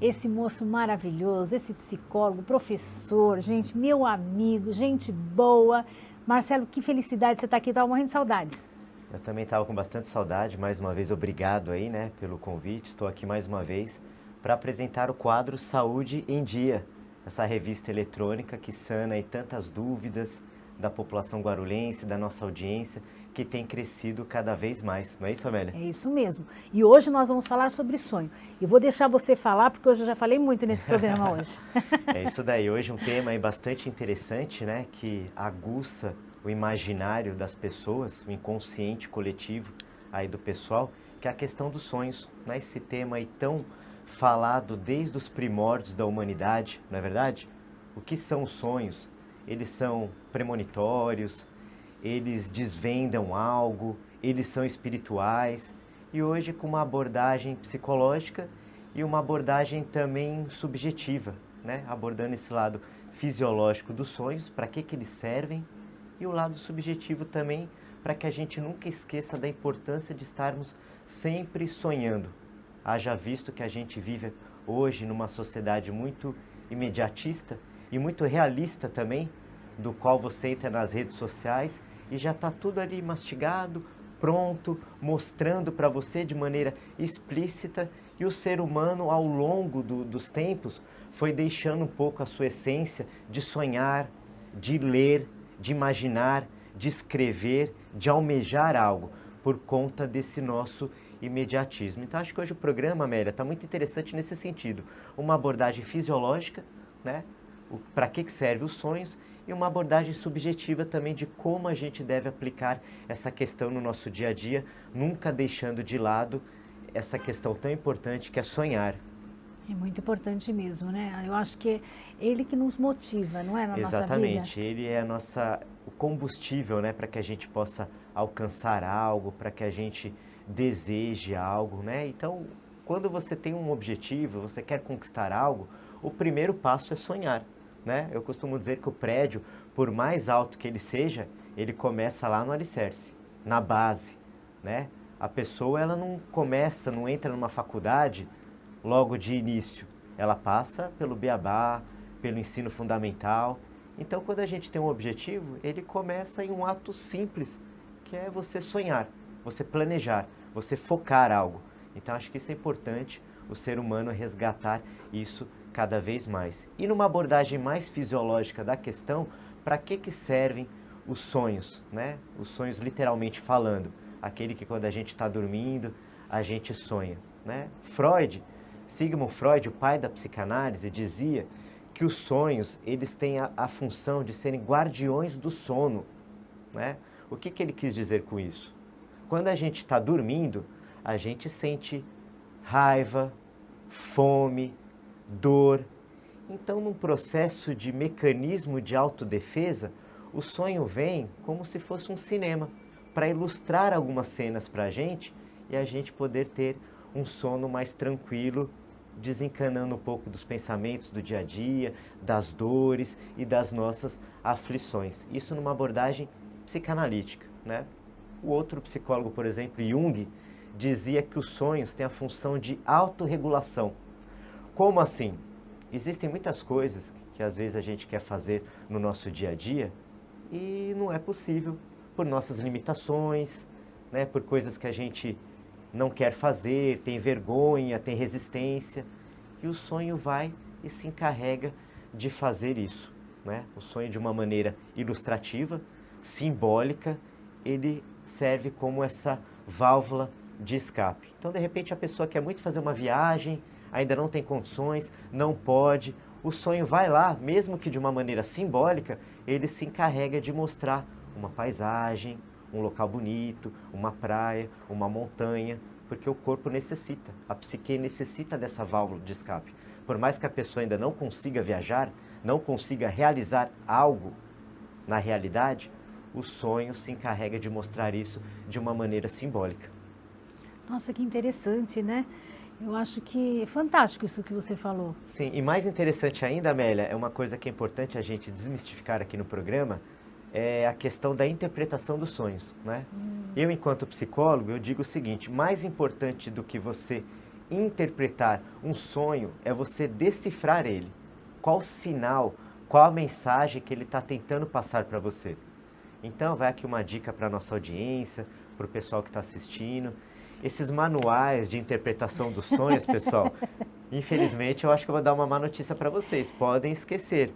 esse moço maravilhoso, esse psicólogo, professor, gente, meu amigo, gente boa. Marcelo, que felicidade você estar aqui, estava morrendo de saudades. Eu também estava com bastante saudade, mais uma vez obrigado aí, né, pelo convite. Estou aqui mais uma vez para apresentar o quadro Saúde em Dia, essa revista eletrônica que sana aí tantas dúvidas da população guarulhense, da nossa audiência, que tem crescido cada vez mais. Não é isso, Amélia? É isso mesmo. E hoje nós vamos falar sobre sonho. E vou deixar você falar, porque hoje eu já falei muito nesse programa hoje. É isso daí. Hoje um tema aí bastante interessante, né, que aguça o imaginário das pessoas, o inconsciente coletivo aí do pessoal, que é a questão dos sonhos, né? Esse tema aí tão falado desde os primórdios da humanidade, não é verdade? O que são os sonhos? Eles são premonitórios, eles desvendam algo, eles são espirituais, e hoje com uma abordagem psicológica e uma abordagem também subjetiva, né? Abordando esse lado fisiológico dos sonhos, para que eles servem, e o lado subjetivo também, para que a gente nunca esqueça da importância de estarmos sempre sonhando. Haja visto que a gente vive hoje numa sociedade muito imediatista e muito realista também, do qual você entra nas redes sociais e já está tudo ali mastigado, pronto, mostrando para você de maneira explícita, e o ser humano ao longo dos tempos foi deixando um pouco a sua essência de sonhar, de ler, de imaginar, de escrever, de almejar algo, por conta desse nosso imediatismo. Então acho que hoje o programa, Amélia, está muito interessante nesse sentido. Uma abordagem fisiológica, né? Para que servem os sonhos, e uma abordagem subjetiva também de como a gente deve aplicar essa questão no nosso dia a dia, nunca deixando de lado essa questão tão importante que é sonhar. É muito importante mesmo, né? Eu acho que é ele que nos motiva, não é, na nossa vida? Exatamente, ele é o combustível, né, para que a gente possa alcançar algo, para que a gente deseje algo, né? Então, quando você tem um objetivo, você quer conquistar algo, o primeiro passo é sonhar, né? Eu costumo dizer que o prédio, por mais alto que ele seja, ele começa lá no alicerce, na base, né? A pessoa, ela não começa, não entra numa faculdade logo de início. Ela passa pelo beabá, pelo ensino fundamental. Então, quando a gente tem um objetivo, ele começa em um ato simples, que é você sonhar, você planejar, você focar algo. Então, acho que isso é importante, o ser humano resgatar isso cada vez mais. E numa abordagem mais fisiológica da questão, para que servem os sonhos, né? Os sonhos literalmente falando, aquele que quando a gente está dormindo, a gente sonha, né? Sigmund Freud, o pai da psicanálise, dizia que os sonhos, eles têm a função de serem guardiões do sono, né? O que ele quis dizer com isso? Quando a gente está dormindo, a gente sente raiva, fome, dor. Então, num processo de mecanismo de autodefesa, o sonho vem como se fosse um cinema, para ilustrar algumas cenas para a gente e a gente poder ter um sono mais tranquilo, desencanando um pouco dos pensamentos do dia a dia, das dores e das nossas aflições. Isso numa abordagem psicanalítica, né? O outro psicólogo, por exemplo, Jung, dizia que os sonhos têm a função de autorregulação. Como assim? Existem muitas coisas que às vezes a gente quer fazer no nosso dia a dia e não é possível por nossas limitações, né? Por coisas que a gente não quer fazer, tem vergonha, tem resistência. E o sonho vai e se encarrega de fazer isso, né? O sonho, de uma maneira ilustrativa, simbólica, ele serve como essa válvula de escape. Então, de repente, a pessoa quer muito fazer uma viagem, ainda não tem condições, não pode. O sonho vai lá, mesmo que de uma maneira simbólica, ele se encarrega de mostrar uma paisagem, um local bonito, uma praia, uma montanha, porque o corpo necessita, a psique necessita dessa válvula de escape. Por mais que a pessoa ainda não consiga viajar, não consiga realizar algo na realidade, o sonho se encarrega de mostrar isso de uma maneira simbólica. Nossa, que interessante, né? Eu acho que é fantástico isso que você falou. Sim, e mais interessante ainda, Amélia, é uma coisa que é importante a gente desmistificar aqui no programa, é a questão da interpretação dos sonhos, né? Eu, enquanto psicólogo, eu digo o seguinte: mais importante do que você interpretar um sonho é você decifrar ele. Qual o sinal, qual a mensagem que ele está tentando passar para você. Então, vai aqui uma dica para a nossa audiência, para o pessoal que está assistindo. Esses manuais de interpretação dos sonhos, pessoal, infelizmente, eu acho que eu vou dar uma má notícia para vocês. Podem esquecer.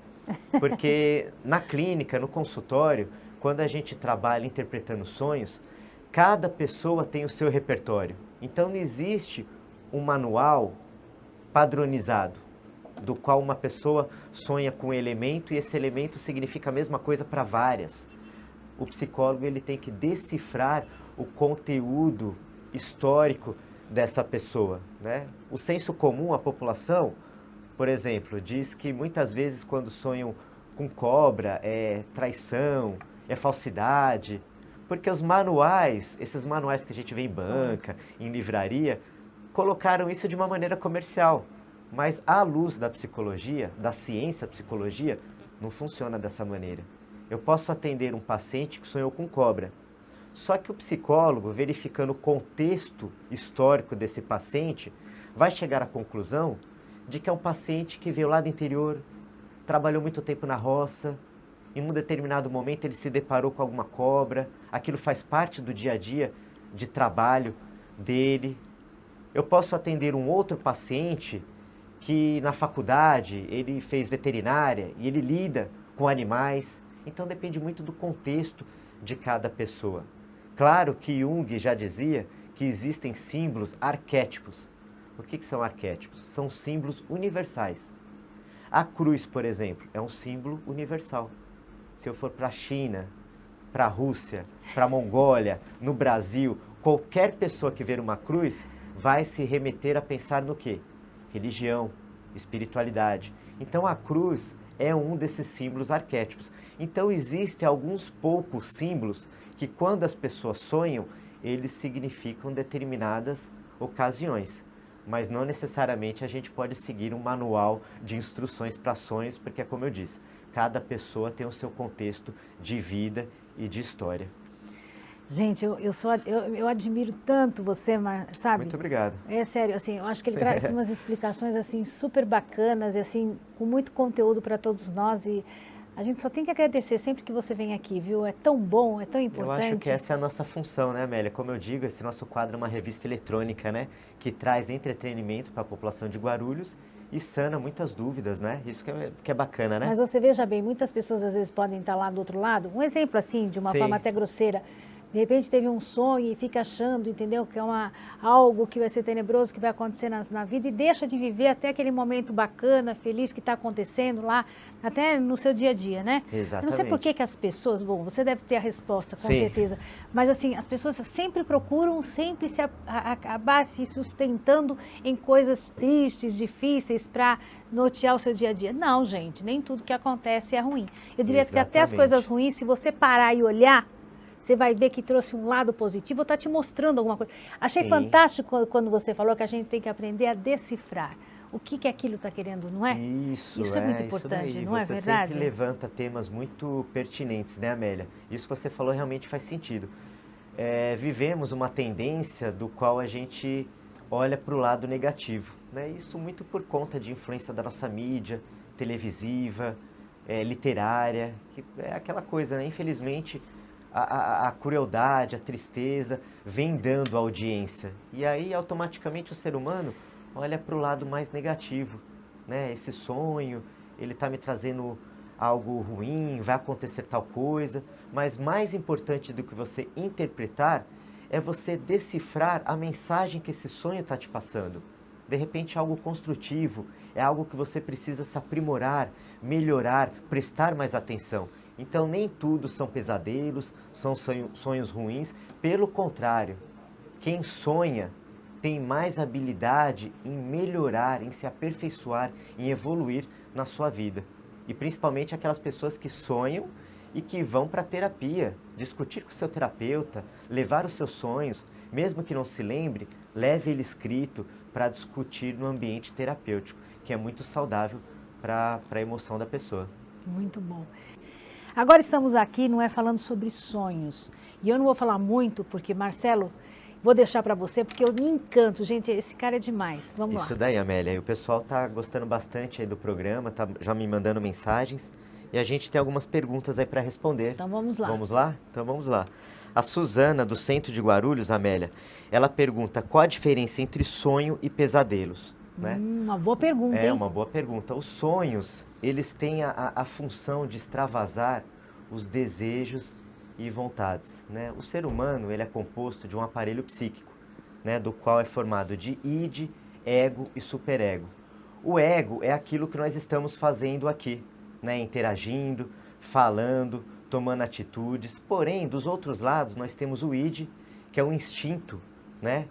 Porque na clínica, no consultório, quando a gente trabalha interpretando sonhos, cada pessoa tem o seu repertório. Então, não existe um manual padronizado, do qual uma pessoa sonha com um elemento e esse elemento significa a mesma coisa para várias. O psicólogo ele tem que decifrar o conteúdo histórico dessa pessoa, né? O senso comum, a população, por exemplo, diz que muitas vezes quando sonham com cobra é traição, é falsidade, porque os manuais, esses manuais que a gente vê em banca, em livraria, colocaram isso de uma maneira comercial. Mas à luz da psicologia, da ciência psicologia, não funciona dessa maneira. Eu posso atender um paciente que sonhou com cobra. Só que o psicólogo, verificando o contexto histórico desse paciente, vai chegar à conclusão de que é um paciente que veio lá do interior, trabalhou muito tempo na roça, em um determinado momento ele se deparou com alguma cobra, aquilo faz parte do dia a dia de trabalho dele. Eu posso atender um outro paciente que na faculdade ele fez veterinária e ele lida com animais. Então depende muito do contexto de cada pessoa. Claro que Jung já dizia que existem símbolos arquétipos. O que são arquétipos? São símbolos universais. A cruz, por exemplo, é um símbolo universal. Se eu for para a China, para a Rússia, para a Mongólia, no Brasil, qualquer pessoa que ver uma cruz vai se remeter a pensar no quê? Religião, espiritualidade. Então a cruz é um desses símbolos arquétipos. Então existem alguns poucos símbolos que quando as pessoas sonham, eles significam determinadas ocasiões. Mas não necessariamente a gente pode seguir um manual de instruções para sonhos, porque é como eu disse, cada pessoa tem o seu contexto de vida e de história. Gente, eu admiro tanto você, sabe? Muito obrigado. É sério, assim, eu acho que ele traz umas explicações assim super bacanas e assim com muito conteúdo para todos nós e a gente só tem que agradecer sempre que você vem aqui, viu? É tão bom, é tão importante. Eu acho que essa é a nossa função, né, Amélia? Como eu digo, esse nosso quadro é uma revista eletrônica, né? Que traz entretenimento para a população de Guarulhos e sana muitas dúvidas, né? Isso que é bacana, né? Mas você veja bem, muitas pessoas às vezes podem estar lá do outro lado. Um exemplo assim, de uma Sim. forma até grosseira. De repente teve um sonho e fica achando, entendeu? Que é algo que vai ser tenebroso, que vai acontecer na vida e deixa de viver até aquele momento bacana, feliz que está acontecendo lá, até no seu dia a dia, né? Exatamente. Eu não sei por que as pessoas, bom, você deve ter a resposta, com Sim. certeza, mas assim, as pessoas sempre procuram, sempre acabar se sustentando em coisas tristes, difíceis para nortear o seu dia a dia. Não, gente, nem tudo que acontece é ruim. Eu diria que até as coisas ruins, se você parar e olhar, você vai ver que trouxe um lado positivo, está te mostrando alguma coisa. Achei Sim. fantástico quando você falou que a gente tem que aprender a decifrar o que aquilo está querendo, não é? Isso é muito importante, isso daí. não é você verdade? sempre levanta temas muito pertinentes, né, Amélia? Isso que você falou realmente faz sentido. Vivemos uma tendência do qual a gente olha para o lado negativo, né? Isso muito por conta de influência da nossa mídia televisiva, literária, que é aquela coisa, né? Infelizmente, a crueldade, a tristeza vem dando audiência. E aí, automaticamente, o ser humano olha para o lado mais negativo, né? Esse sonho, ele está me trazendo algo ruim, vai acontecer tal coisa. Mas mais importante do que você interpretar é você decifrar a mensagem que esse sonho está te passando. De repente, algo construtivo, é algo que você precisa se aprimorar, melhorar, prestar mais atenção. Então, nem tudo são pesadelos, são sonhos ruins. Pelo contrário, quem sonha tem mais habilidade em melhorar, em se aperfeiçoar, em evoluir na sua vida. E principalmente aquelas pessoas que sonham e que vão para a terapia, discutir com o seu terapeuta, levar os seus sonhos, mesmo que não se lembre, leve ele escrito para discutir no ambiente terapêutico, que é muito saudável para a emoção da pessoa. Muito bom. Agora estamos aqui, não é falando sobre sonhos. E eu não vou falar muito, porque, Marcelo, vou deixar para você, porque eu me encanto. Gente, esse cara é demais. Vamos lá. Isso daí, Amélia. E o pessoal tá gostando bastante aí do programa, tá já me mandando mensagens. E a gente tem algumas perguntas aí para responder. Então vamos lá. Vamos lá? Então vamos lá. A Suzana, do centro de Guarulhos, Amélia, ela pergunta qual a diferença entre sonho e pesadelos, né? Uma boa pergunta, É hein? uma boa pergunta. Os sonhos, eles têm a função de extravasar os desejos e vontades, né? O ser humano, ele é composto de um aparelho psíquico, né? Do qual é formado de id, ego e superego. O ego é aquilo que nós estamos fazendo aqui, né? Interagindo, falando, tomando atitudes. Porém, dos outros lados, nós temos o id, que é o instinto, né?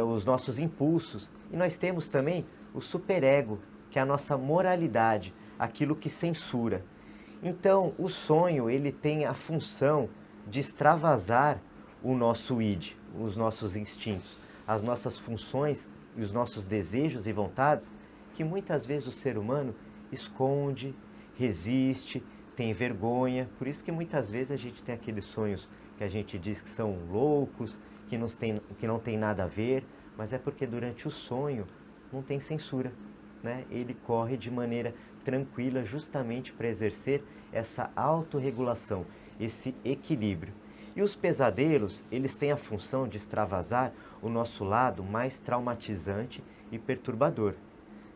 Os nossos impulsos. E nós temos também o superego, que é a nossa moralidade, aquilo que censura. Então, o sonho, ele tem a função de extravasar o nosso id, os nossos instintos, as nossas funções e os nossos desejos e vontades, que muitas vezes o ser humano esconde, resiste, tem vergonha. Por isso que muitas vezes a gente tem aqueles sonhos que a gente diz que são loucos, que não tem nada a ver, mas é porque durante o sonho não tem censura, né? Ele corre de maneira tranquila justamente para exercer essa autorregulação, esse equilíbrio. E os pesadelos, eles têm a função de extravasar o nosso lado mais traumatizante e perturbador.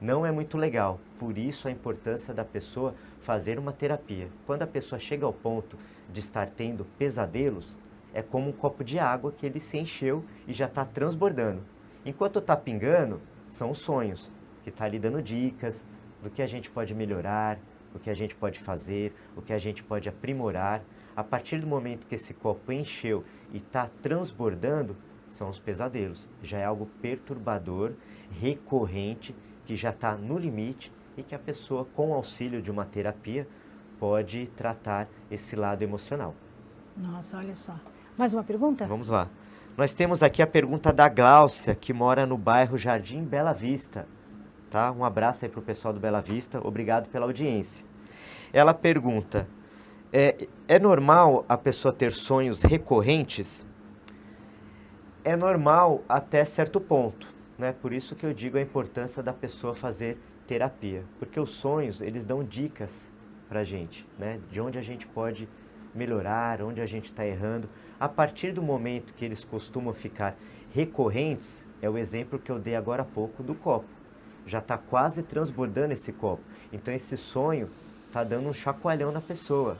Não é muito legal, por isso a importância da pessoa fazer uma terapia. Quando a pessoa chega ao ponto de estar tendo pesadelos, é como um copo de água que ele se encheu e já está transbordando. Enquanto está pingando, são os sonhos, que está lhe dando dicas do que a gente pode melhorar, o que a gente pode fazer, o que a gente pode aprimorar. A partir do momento que esse copo encheu e está transbordando, são os pesadelos. Já é algo perturbador, recorrente, que já está no limite e que a pessoa, com o auxílio de uma terapia, pode tratar esse lado emocional. Nossa, olha só. Mais uma pergunta? Vamos lá. Nós temos aqui a pergunta da Gláucia, que mora no bairro Jardim Bela Vista. Tá? Um abraço aí para o pessoal do Bela Vista. Obrigado pela audiência. Ela pergunta, é normal a pessoa ter sonhos recorrentes? É normal até certo ponto. Né? Por isso que eu digo a importância da pessoa fazer terapia, porque os sonhos, eles dão dicas para a gente, né? De onde a gente pode melhorar, onde a gente está errando. A partir do momento que eles costumam ficar recorrentes, é o exemplo que eu dei agora há pouco do copo. Já está quase transbordando esse copo, então esse sonho está dando um chacoalhão na pessoa.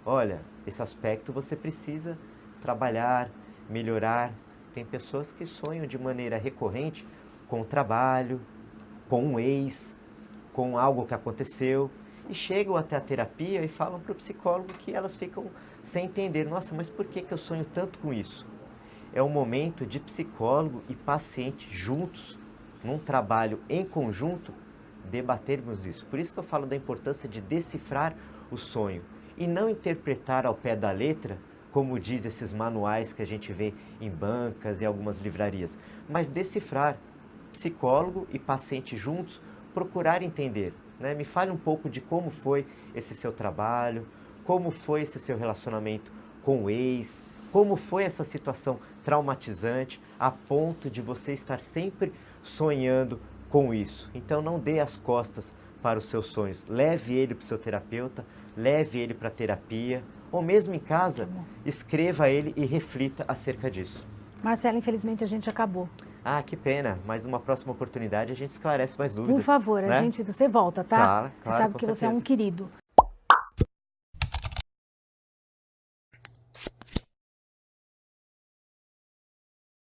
Olha, esse aspecto você precisa trabalhar, melhorar. Tem pessoas que sonham de maneira recorrente com o trabalho, com um ex, com algo que aconteceu, e chegam até a terapia e falam para o psicólogo que elas ficam sem entender. Nossa, mas por que eu sonho tanto com isso? É um momento de psicólogo e paciente juntos, num trabalho em conjunto, debatermos isso. Por isso que eu falo da importância de decifrar o sonho e não interpretar ao pé da letra, como diz esses manuais que a gente vê em bancas e algumas livrarias, mas decifrar, psicólogo e paciente juntos, procurar entender, né? Me fale um pouco de como foi esse seu trabalho, como foi esse seu relacionamento com o ex, como foi essa situação traumatizante a ponto de você estar sempre sonhando com isso. Então não dê as costas para os seus sonhos, leve ele para o seu terapeuta, leve ele para a terapia, ou mesmo em casa, escreva ele e reflita acerca disso. Marcelo, infelizmente a gente acabou. Ah, que pena, mas numa próxima oportunidade a gente esclarece mais dúvidas. Por favor, né? você volta, tá? Claro, Você sabe com que você é um certeza. querido.